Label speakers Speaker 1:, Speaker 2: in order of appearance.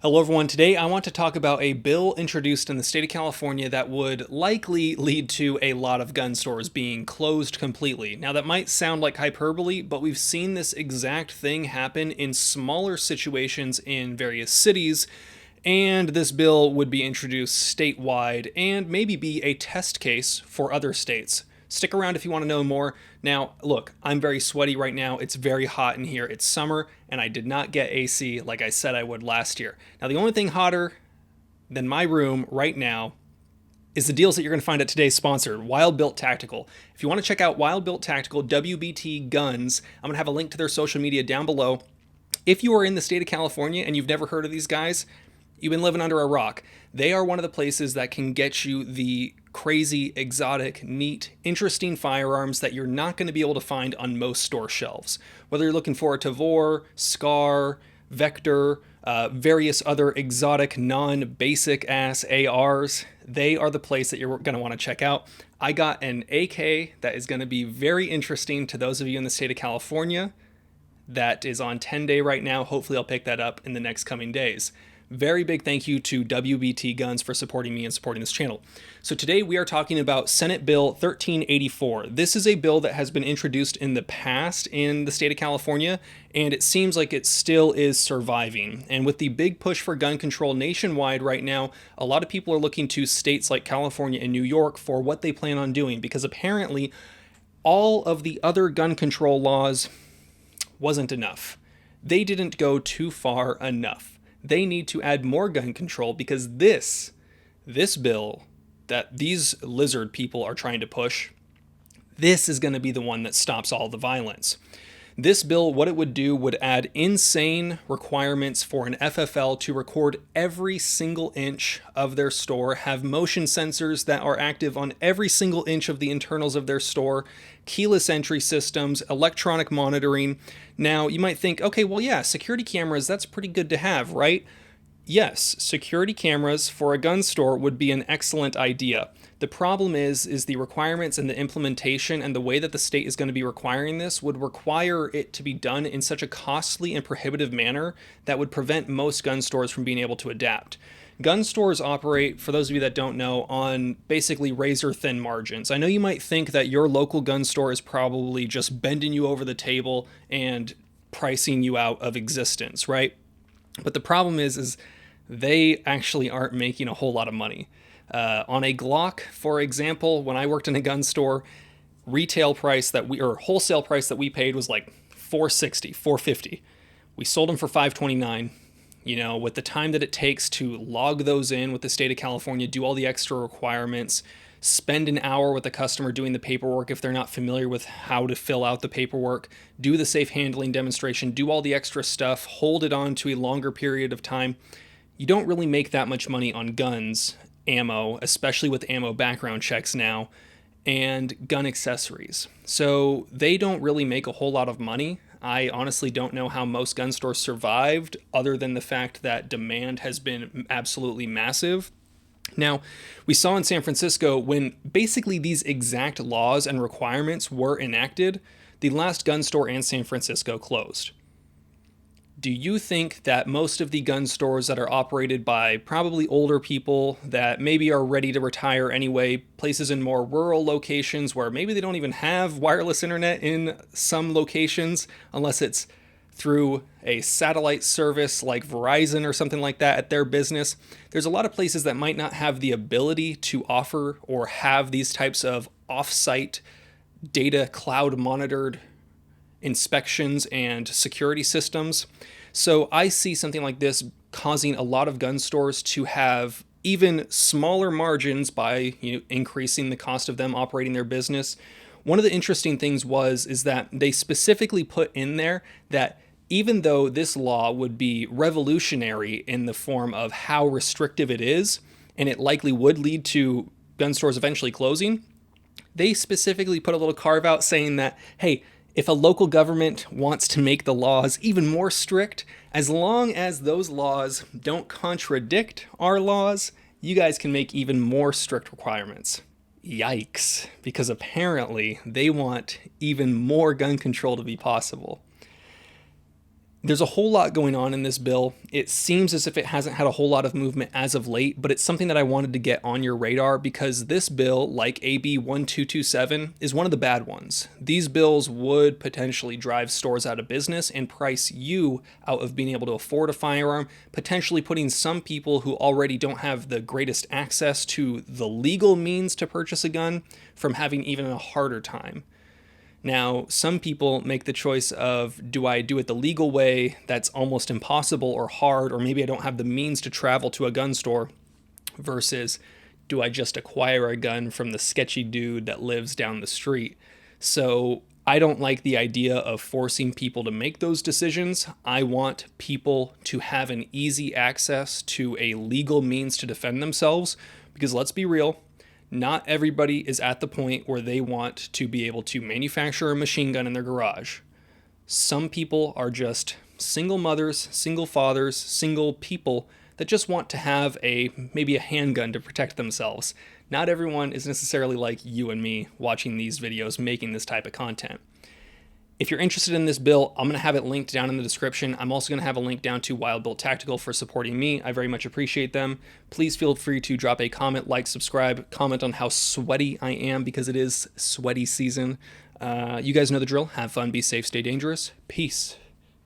Speaker 1: Hello everyone, today I want to talk about a bill introduced in the state of California that would likely lead to a lot of gun stores being closed completely. Now that might sound like hyperbole, but we've seen this exact thing happen in smaller situations in various cities, and this bill would be introduced statewide and maybe be a test case for other states. Stick around if you want to know more. Now, look, I'm very sweaty right now. It's very hot in here. It's summer, and I did not get AC like I said I would last year. Now, the only thing hotter than my room right now is the deals that you're going to find at today's sponsor, Wild Built Tactical. If you want to check out Wild Built Tactical, WBT Guns, I'm going to have a link to their social media down below. If you are in the state of California and you've never heard of these guys, you've been living under a rock. They are one of the places that can get you the crazy, exotic, neat, interesting firearms that you're not going to be able to find on most store shelves. Whether you're looking for a Tavor, Scar, Vector, various other exotic, non-basic ass ARs, they are the place that you're going to want to check out. I got an AK that is going to be very interesting to those of you in the state of California. That is on 10-day right now. Hopefully I'll pick that up in the next coming days. Very big thank you to WBT Guns for supporting me and supporting this channel. So today we are talking about Senate Bill 1384. This is a bill that has been introduced in the past in the state of California, and it seems like it still is surviving. And with the big push for gun control nationwide right now, a lot of people are looking to states like California and New York for what they plan on doing, because apparently all of the other gun control laws wasn't enough. They didn't go too far enough. They need to add more gun control because this bill that these lizard people are trying to push, this is going to be the one that stops all the violence. This bill, what it would do would add insane requirements for an FFL to record every single inch of their store, have motion sensors that are active on every single inch of the internals of their store, keyless entry systems, electronic monitoring. Now, you might think, okay, well, yeah, security cameras, that's pretty good to have, right? Yes, security cameras for a gun store would be an excellent idea. The problem is the requirements and the implementation and the way that the state is going to be requiring this would require it to be done in such a costly and prohibitive manner that would prevent most gun stores from being able to adapt. Gun stores operate, for those of you that don't know, on basically razor thin margins. I know you might think that your local gun store is probably just bending you over the table and pricing you out of existence, right? But the problem is they actually aren't making a whole lot of money. On a Glock, for example, when I worked in a gun store, wholesale price that we paid was like $460, $450. We sold them for $529. You know, with the time that it takes to log those in with the state of California, do all the extra requirements, spend an hour with the customer doing the paperwork if they're not familiar with how to fill out the paperwork, do the safe handling demonstration, do all the extra stuff, hold it on to a longer period of time. You don't really make that much money on guns, ammo, especially with ammo background checks now, and gun accessories. So they don't really make a whole lot of money. I honestly don't know how most gun stores survived, other than the fact that demand has been absolutely massive. Now, we saw in San Francisco when basically these exact laws and requirements were enacted, the last gun store in San Francisco closed. Do you think that most of the gun stores that are operated by probably older people that maybe are ready to retire anyway, places in more rural locations where maybe they don't even have wireless internet in some locations unless it's through a satellite service like Verizon or something like that at their business, there's a lot of places that might not have the ability to offer or have these types of off-site data cloud monitored inspections and security systems. So I see something like this causing a lot of gun stores to have even smaller margins by increasing the cost of them operating their business. One of the interesting things is that they specifically put in there that even though this law would be revolutionary in the form of how restrictive it is, and it likely would lead to gun stores eventually closing, they specifically put a little carve out saying that, hey, if a local government wants to make the laws even more strict, as long as those laws don't contradict our laws, you guys can make even more strict requirements. Yikes, because apparently they want even more gun control to be possible. There's a whole lot going on in this bill. It seems as if it hasn't had a whole lot of movement as of late, but it's something that I wanted to get on your radar because this bill, like AB 1227, is one of the bad ones. These bills would potentially drive stores out of business and price you out of being able to afford a firearm, potentially putting some people who already don't have the greatest access to the legal means to purchase a gun from having even a harder time. Now, some people make the choice of, do I do it the legal way that's almost impossible or hard, or maybe I don't have the means to travel to a gun store, versus do I just acquire a gun from the sketchy dude that lives down the street? So I don't like the idea of forcing people to make those decisions. I want people to have an easy access to a legal means to defend themselves, because let's be real, not everybody is at the point where they want to be able to manufacture a machine gun in their garage. Some people are just single mothers, single fathers, single people that just want to have maybe a handgun to protect themselves. Not everyone is necessarily like you and me watching these videos, making this type of content. If you're interested in this bill, I'm going to have it linked down in the description. I'm also going to have a link down to Wild Bill Tactical for supporting me. I very much appreciate them. Please feel free to drop a comment, like, subscribe, comment on how sweaty I am because it is sweaty season. You guys know the drill. Have fun, be safe, stay dangerous. Peace.